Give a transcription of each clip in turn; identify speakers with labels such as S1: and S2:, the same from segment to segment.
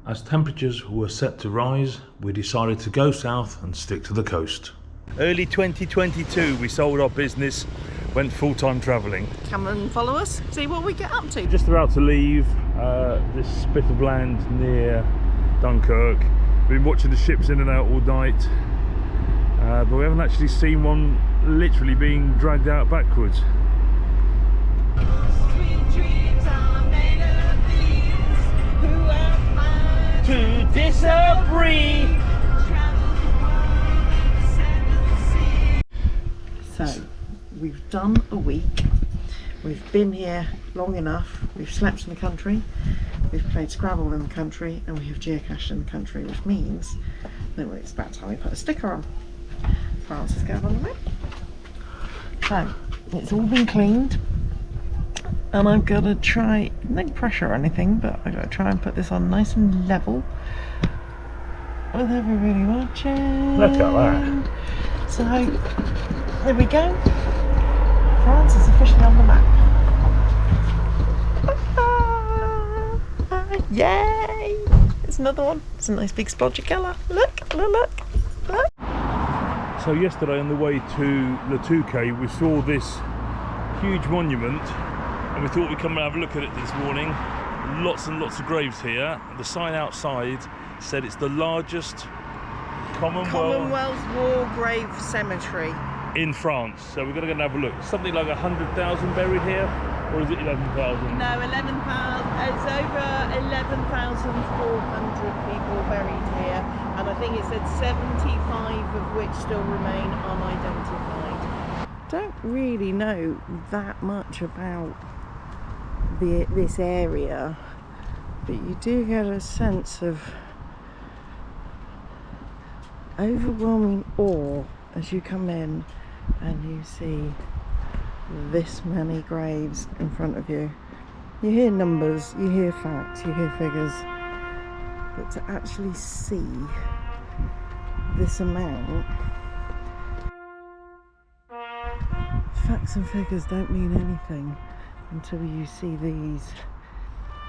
S1: As temperatures were set to rise, we decided to go south and stick to the coast. Early 2022 we sold our business, went full-time travelling.
S2: Come and follow us, see what we get up to.
S1: Just about to leave this bit of land near Dunkirk. We've been watching the ships in and out all night, but we haven't actually seen one literally being dragged out backwards.
S2: To disagree. So we've done a week, we've been here long enough, we've slept in the country, we've played Scrabble in the country, and we have geocached in the country, which means that it's about time we put a sticker on. France is going on the map. So it's all been cleaned, and I've got to try, no pressure or anything, but I've got to try and put this on nice and level with everybody watching.
S1: Look at that.
S2: So there we go. France is officially on the map. Yay! It's another one. It's a nice big splodgy colour. Look, look, look, look.
S1: So yesterday on the way to Le Touquet we saw this huge monument, and we thought we'd come and have a look at it this morning. Lots and lots of graves here. The sign outside said it's the largest
S2: Commonwealth War Grave Cemetery
S1: in France. So we're going to go and have a look. Something like 100,000 buried here, or is it 11,000?
S2: No, 11,000. It's over 11,400 people buried here, and I think it said 75 of which still remain unidentified. Don't really know that much about this area, but you do get a sense of overwhelming awe as you come in and you see this many graves in front of you. You hear numbers, you hear facts, you hear figures, but to actually see this amount, facts and figures don't mean anything until you see these.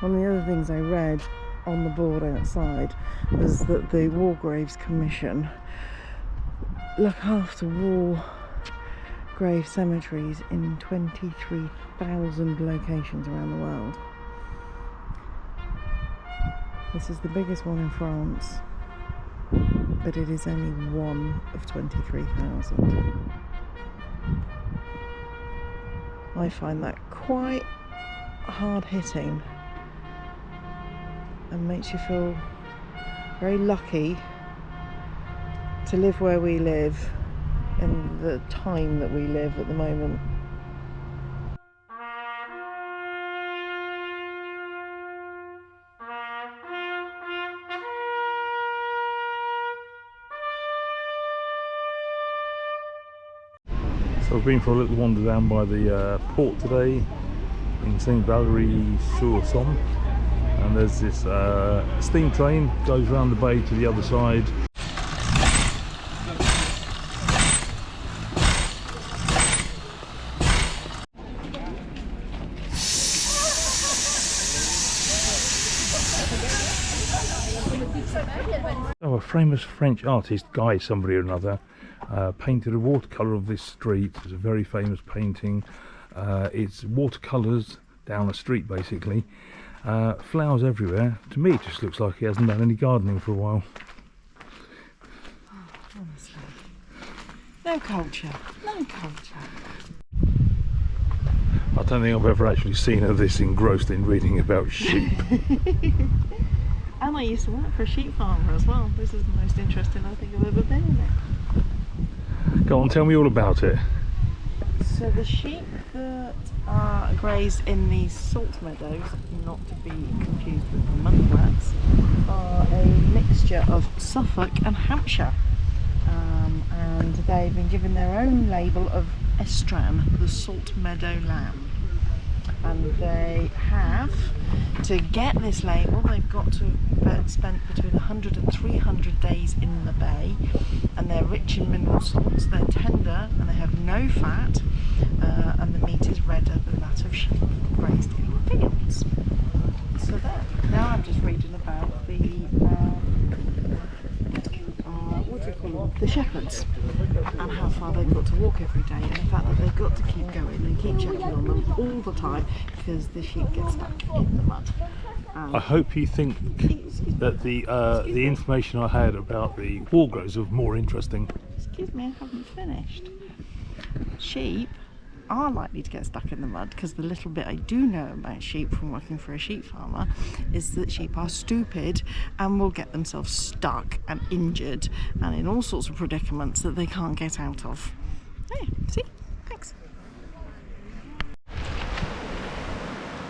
S2: One of the other things I read on the board outside was that the War Graves Commission look after war grave cemeteries in 23,000 locations around the world. This is the biggest one in France, but it is only one of 23,000. I find that quite hard-hitting and makes you feel very lucky to live where we live in the time that we live at the moment.
S1: So I've been for a little wander down by the port today in St. Valery-sur-Somme, and there's this steam train goes around the bay to the other side. Oh, a famous French artist, Guy somebody or another, painted a watercolour of this street. It's a very famous painting. It's watercolours down a street basically. Flowers everywhere. To me it just looks like he hasn't done any gardening for a while.
S2: Oh, honestly. No culture. No culture.
S1: I don't think I've ever actually seen her this engrossed in reading about sheep.
S2: And I used to work for a sheep farmer as well. This is the most interesting I think I've ever been in it.
S1: Go on, tell me all about it.
S2: So the sheep that are grazed in these salt meadows, not to be confused with the mudflats, are a mixture of Suffolk and Hampshire. And they've been given their own label of Estran, the salt meadow lamb. And they have, to get this label, they've got to have spent between 100 and 300 days in the bay, and they're rich in mineral salts, they're tender and they have no fat, and the meat is redder than that of sheep grazed in fields. So there. Now I'm just reading about the the shepherds and how far they've got to walk every day, and the fact that they've got to keep going and keep checking on them all the time because the sheep get stuck in the mud.
S1: I hope you think that the information I had about the wall groves was more interesting.
S2: Excuse me, I haven't finished. Sheep are likely to get stuck in the mud because the little bit I do know about sheep from working for a sheep farmer is that sheep are stupid and will get themselves stuck and injured and in all sorts of predicaments that they can't get out of. There, see? Thanks.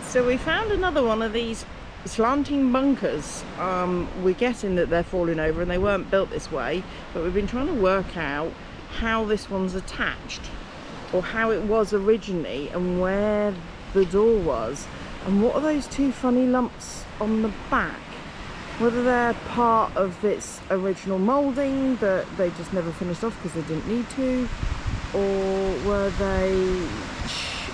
S2: So we found another one of these slanting bunkers. We're guessing that they're falling over and they weren't built this way, but we've been trying to work out how this one's attached, or how it was originally, and where the door was, and what are those two funny lumps on the back, whether they're part of its original moulding that they just never finished off because they didn't need to, or were they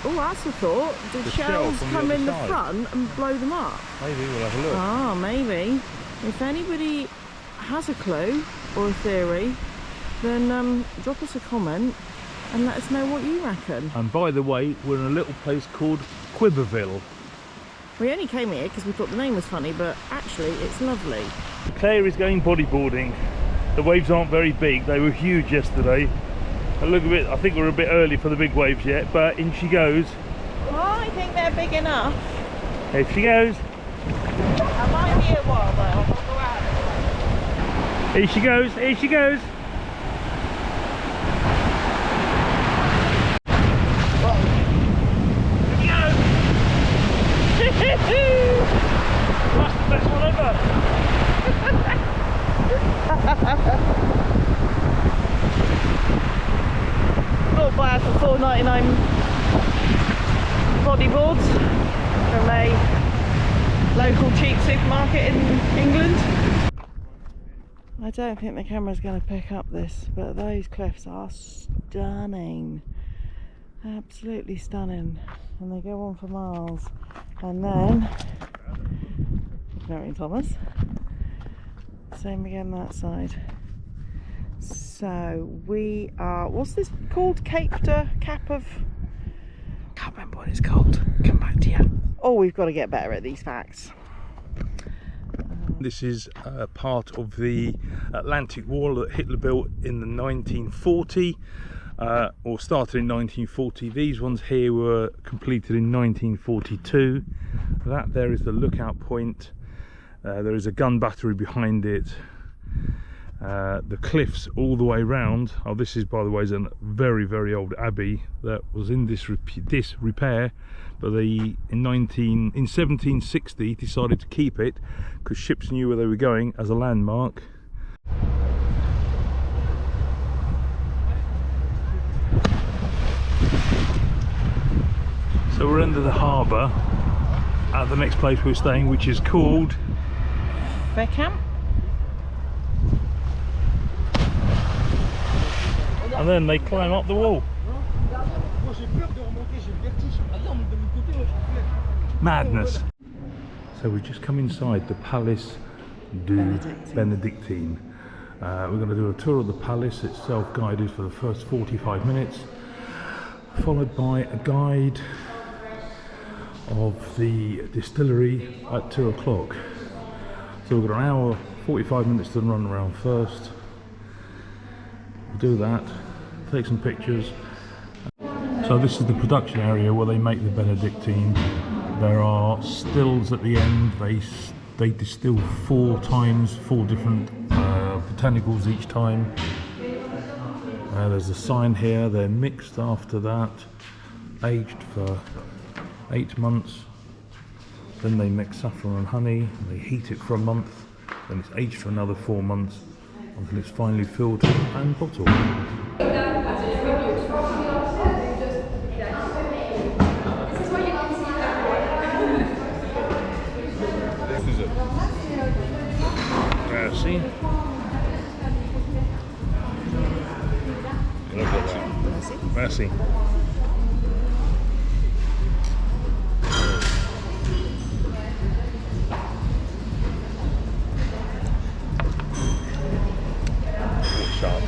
S2: oh, that's a thought, did shells come in the front and blow them up?
S1: Maybe, we'll have a look.
S2: Ah, maybe. If anybody has a clue or a theory, then drop us a comment and let us know what you reckon.
S1: And by the way, we're in a little place called Quiberville.
S2: We only came here because we thought the name was funny, but actually it's lovely.
S1: Claire is going bodyboarding. The waves aren't very big, they were huge yesterday. And look a bit, I think we're a bit early for the big waves yet, but in she goes.
S2: Well, I think they're big enough.
S1: Here she goes.
S2: I might be a while though, I'll go out.
S1: Here she goes, here she goes. That's the best one ever.
S2: Bought by us for £4.99 bodyboards from a local cheap supermarket in England. I don't think the camera's going to pick up this, but those cliffs are stunning. Absolutely stunning. And they go on for miles. And then, ignoring Thomas, same again that side. So we are, what's this called? Cap of, can't remember what it's called. Come back to you. Oh, we've got to get better at these facts.
S1: This is part of the Atlantic Wall that Hitler built in the 1940. Or started in 1940. These ones here were completed in 1942. That there is the lookout point. There is a gun battery behind it. The cliffs all the way round. Oh, this is, by the way, is a very, very old abbey that was in this repair, but they in 1760 decided to keep it because ships knew where they were going as a landmark. So we're under the harbour at the next place we're staying, which is called
S2: Beckham.
S1: And then they climb up the wall. Madness. So we just come inside the Palace du Benedictine. We're going to do a tour of the palace. It's self-guided for the first 45 minutes, followed by a guide of the distillery at 2 o'clock. So we've got an hour, 45 minutes to run around first. We'll do that, take some pictures. So this is the production area where they make the Benedictine. There are stills at the end. They distill 4 times, 4 different botanicals each time. There's a sign here. They're mixed after that, aged for 8 months. Then they mix saffron and honey. They heat it for a month. Then it's aged for another 4 months until it's finally filtered and bottled. Merci. Merci. Sharp.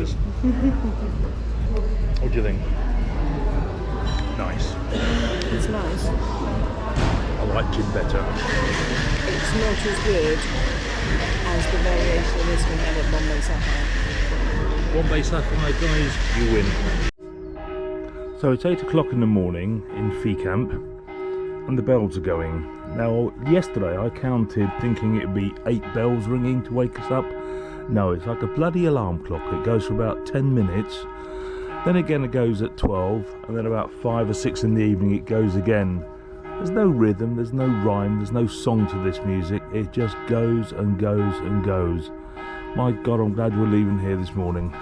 S1: Cheers. What do you think? Nice.
S2: It's nice.
S1: I like gin better.
S2: It's not as good as the variation of this we had at Bombay Sapphire.
S1: Bombay Sapphire, guys, you win. So it's 8 o'clock in the morning in Fee Camp, and the bells are going. Now, yesterday I counted thinking it'd be 8 bells ringing to wake us up. No, it's like a bloody alarm clock. It goes for about 10 minutes. Then again it goes at 12, and then about 5 or 6 in the evening it goes again. There's no rhythm, there's no rhyme, there's no song to this music. It just goes and goes and goes. My God, I'm glad we're leaving here this morning.